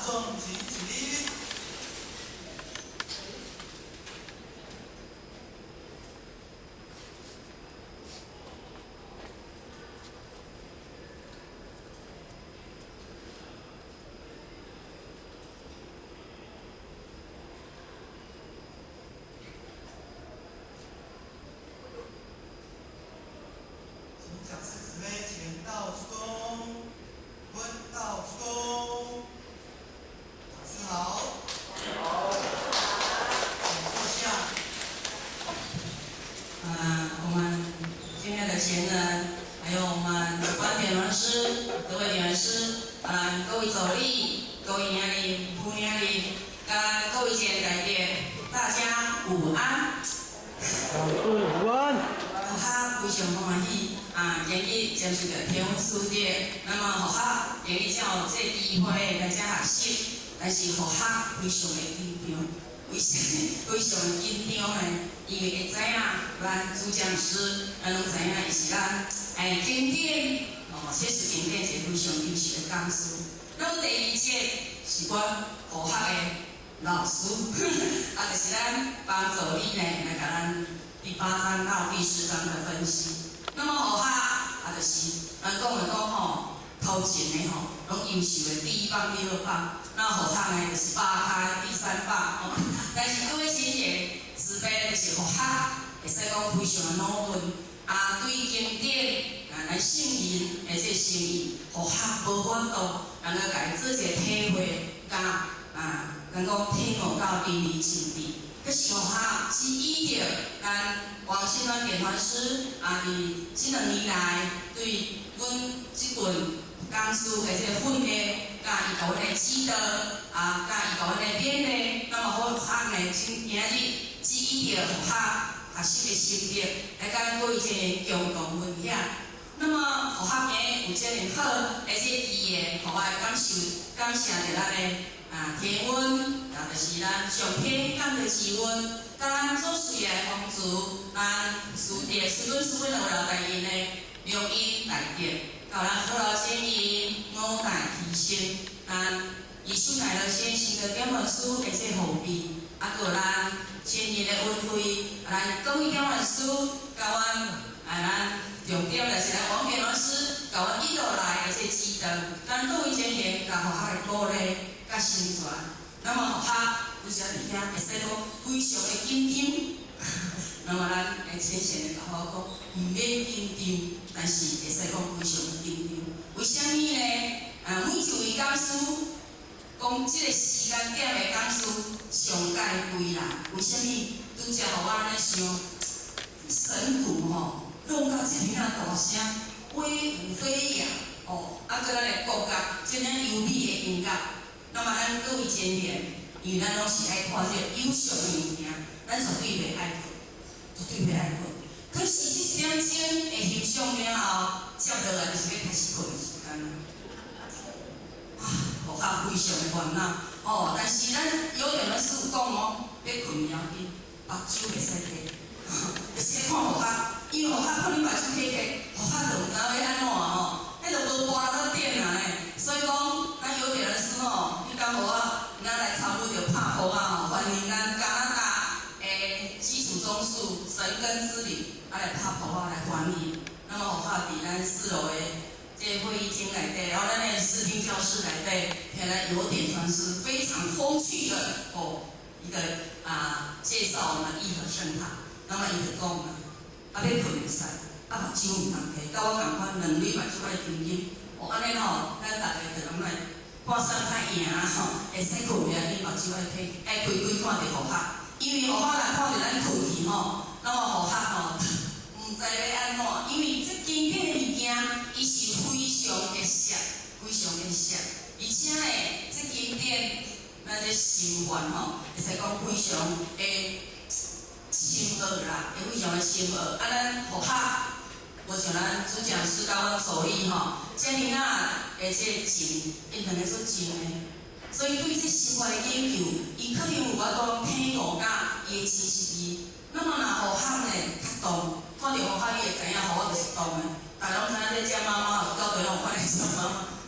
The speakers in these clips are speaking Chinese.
众请起立。请讲师姊妹前到鞠躬，坤到鞠躬。老师好。好。请坐下。我们今天的贤人，还有我们主班点人师、各位点人师，各位助理、各位领领、副领领，各位前台的大家午安。午安。好哈，非常欢喜今日接受着天父书店，那么好哈，今日才有这机会来这学习，但是好哈非常的紧张，为什么非常的紧张呢？因为会知影咱主讲师，咱拢知影伊是咱经典这是经典一个非常优秀的讲师。那么第二节是阮好哈的老师，就是咱帮助你呢来甲咱第8章到第10章的分析。那么好哈，就是咱讲的头前的拢优秀的第1棒、第2棒，那好哈呢就是扒开第3棒。但是各位亲戚，慈悲就是好哈，会使讲非常的努力对经典来信任的这心意，好哈无法度，能够家做一个体会，能够体悟到淋漓尽致。可是好哈，是依着咱王新安典传师伫这2年来对阮这群讲师的这个训练，甲伊甲阮的指导甲伊甲阮的勉励，那么好哈呢，今日只依着好哈学习的心得来甲咱做一个共同分享。那么好哈今日有这么好，而且伊的互我的感谢着咱的天温，就是咱上天感的气温，咱做事来帮助咱书店师尊师两位老大因的录音来电，到咱好老先因5代提升，以上来了先行的点文书的这后面，还有咱前日的运费，咱各位点文书，甲咱重点就是咱王建老师，甲阮一路来的这指导，咱各位前日甲学校的鼓励。甲宣传，那么好哈，有时伫遐会使讲非常的紧张。那么咱会浅浅的甲我讲，唔免紧张，但是会使讲非常的紧张。为什么呢？每一位讲师，讲这个时间点的讲师上界贵啦。为什么？拄则互我安尼想，神鼓弄到这么大声，威武飞扬搁咱的国家这样优美的音乐。那么咱各位前人，因为咱拢是爱看这优秀的物件，咱绝对袂爱困，绝对袂爱困。可是这点钟会欣赏了后，接落来就是要开始困的时间啦。好哈，非常的烦恼但是咱有点人师傅讲要困了紧，目睭袂使闭，会使看好哈，因为好哈可能目睭闭起，好哈就唔知要安怎迄就无搬到点啦呢。所以讲，咱有点人师你讲互我，咱来参与着拍鼓欢迎咱加拿大的基础中数神根之旅来拍鼓来欢迎。那么好哈，伫咱4楼的这会议厅内底，然后咱的视听教室内底，看来有点传是非常风趣的一个介绍我们义和圣堂。那么伊就讲啦，要困会使，目睭唔通闭，甲我共款2礼拜出来停音。安尼咱大家就咁来看山太赢会使困了，你目睭爱开看着好哈，因为好哈来看着咱困去那么好哈唔知要安怎，因为这经典的物件，伊是非常的俗，非常的俗，而且呢，这经典咱这心愿会使讲非常的深奥啦，会非常的深奥。咱好哈。无像咱主讲师甲阮助理遮尔的这情，因两个做情的，所以对这生活的研究，伊可能有法度体悟甲伊的知识意。那么若好汉呢较动，看到好汉你会知影，好我就是动的。大家拢知影这只猫猫有到底拢有看咧什么？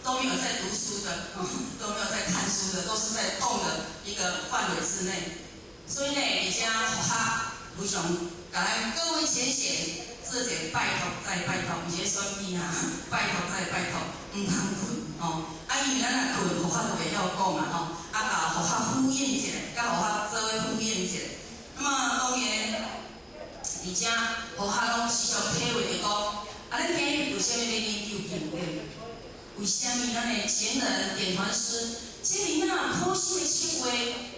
都没有在读书的，都没有在看书的，都是在动的一个范围之内。所以呢，而且学校非常甲咱各位先贤做一个拜托再拜托，毋是选举啊，拜托再拜托，毋通困哦。因为咱若困，学校就袂晓讲嘛吼，甲学校呼应一下，甲学校做伙呼应一下。那么当然，而且学校拢时常体会着讲，咱今日为虾米要研究经典？为虾米咱的前人典传师，这里那科心的策划，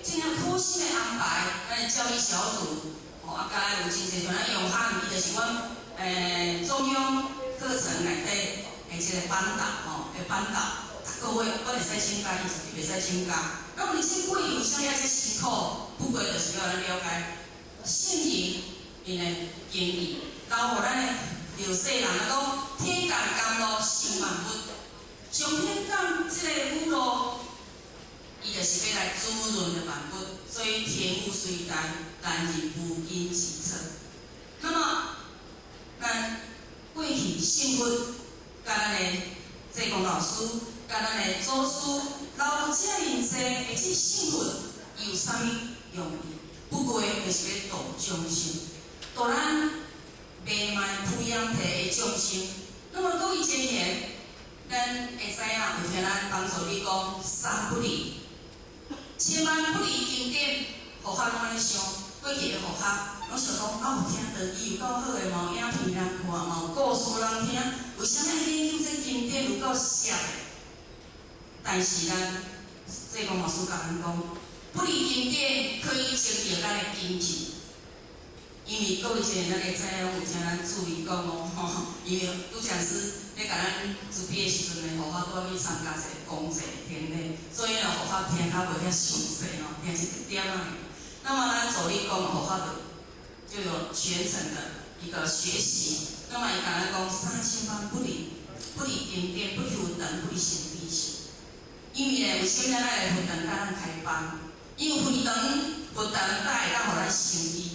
这样科心的安排，咱的教育小组，甲有真侪像咱永汉，伊就是阮中央课程内底的这个班导的班导。各位，我会使请假，伊就袂使请假。那么你这过程有啥样些辛苦？不过就是要咱了解圣人因的经义，交互咱的后世人讲天干甘露成万物。上天干这个雨露，伊就是要来滋润的万物，所以天雨虽淡，但是无因其测。那么，咱过去圣佛甲咱的济公老师。甲咱的祖师留遮尔济，而且圣佛有啥物用意？不过就是要度众生，度咱未卖培养体的众生。那么各位前贤，咱会知影，有听咱帮助你讲三不离，千万不离经典。学校拢安尼想，过去的学校拢想讲有听道理有够好的，嘛有影片人看，嘛有故事人听，为啥物研究这经典有够涩的？但是咱济公老师甲咱讲，不离经典可以清掉咱的阴气。因为各位前咱会知影，有听咱注意讲因为拄讲师咧甲咱主编的时阵呢，学校都要去参加一个公祭典礼，所以呢，学校听较袂遐详细听一点仔。那么咱助理讲学校就有全程的一个学习。那么伊甲咱讲三千万不离经典，不离文等，不离心地性。因为呢，为什么咱会佛堂甲咱开班？因为佛堂才会当互咱成义。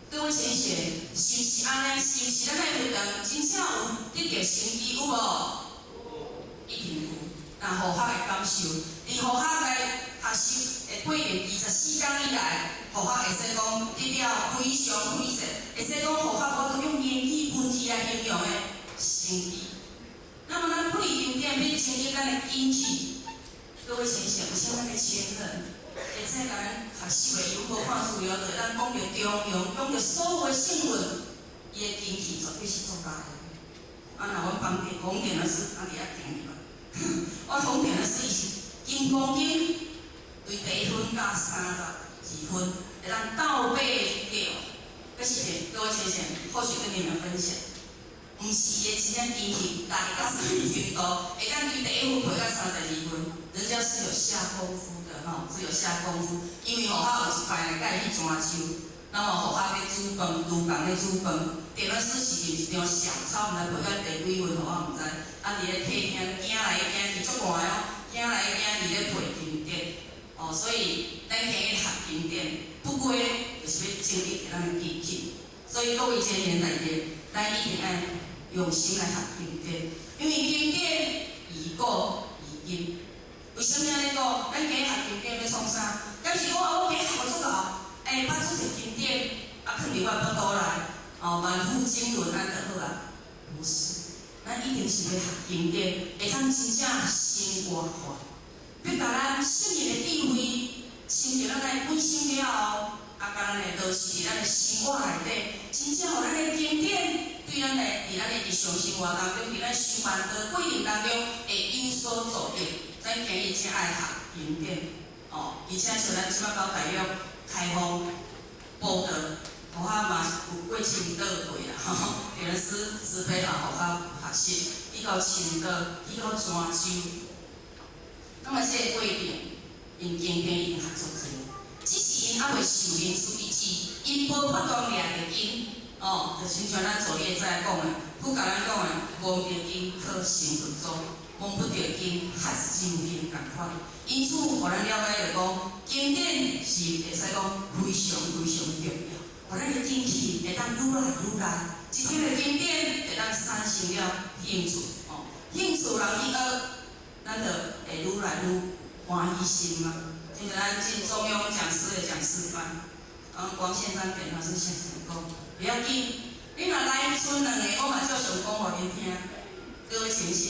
各位先生，是毋是安尼？是毋是咱的佛堂真正有得到成义有无？一定有。但学校的感受，伫学校来学习的过程24天以来，学校会使讲得了非常非常，会使讲学校我用言语文字来形容的成义。那么咱不离经典，要清理咱的阴气。各位先生，有啥咱的前人，会使甲咱学习的如何看资料的，咱讲着中庸，讲着所有的圣文，伊的阴气绝对是足大的。若阮红点的是伫遐定去嘛？我红点的是伊是金光经，对第分加32分，会当倒背掉。这是各位先生，或许跟你们分享。毋是伊真正阴气大到什么程度，会当对第一分配到32分，人家是有下功夫的是有下功夫。因为学校有一摆甲伊去专修，那么学校咧煮饭，厨房咧煮饭，电脑师是一张小抄，毋知配到第几分，学校毋知。伫咧客厅行来行去足怪行来行去咧背经典。所以咱今日学经典，不过就是要整理咱的记忆。所以各位前贤内底，咱一定爱用心来学经典，因为经典宜古宜今。为什么安尼讲？咱今日学经典要创啥？要是我今日学足老，把这些经典放伫我腹肚内，万户经纶安就好啊？不是，咱一定是要学经典，会当真正生活化，要甲咱圣人的智慧，深入咱的本心了后，甲咱的落实伫咱的生活内底，真正互咱的经典。对咱来，伫咱的日常生活当中，伫咱修办的过程当中，会有所作用。咱今日真爱学经典，而且像咱即摆到大约开放报道，学校嘛有过青岛过啦，电师慈悲校学校学习，去到青岛，去到泉州。那么这个过程，因经典已经学足多，只是因还未受因所一致，因无法度掠着因。就亲像咱昨日在讲的，不甲咱讲的，无着因可成佛祖，摸不着因学修行共款。因此，互咱了解着讲，经典是会使讲非常非常重要，互咱的精气会当愈来愈来。一天的经典会当产生了兴趣，兴趣人去学，咱就会愈来愈欢喜心嘛。就像咱进中央讲师的讲师班，光线上变老师常常讲，不要紧，你若来剩两个，我嘛照常讲互恁听。各位先生，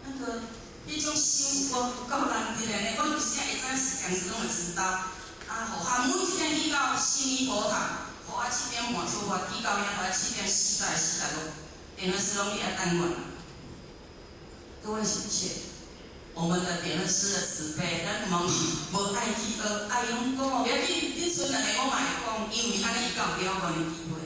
那个迄种想法有够难得的呢。我有时会知是讲师拢会知道。互学每一天去到新义佛堂，互我7点半出发，去到遐，互我7点46，点乐师拢伫遐等我。各位先生，我们的点乐师的慈悲，咱无爱去学，爱用讲哦，不要紧，恁剩两个我嘛会讲，因为安尼伊才有了解的机会。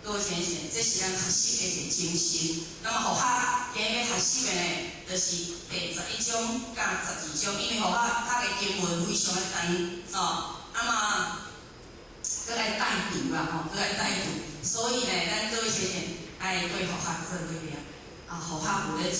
各位先生，这是咱学习的一个精神。那么学校今日学习的呢，就是第11章甲12章，因为学校读的经文非常的长哦。搁来带读啦吼，搁来带读，所以呢，咱各位先生爱对学校做伙了，学校有咧。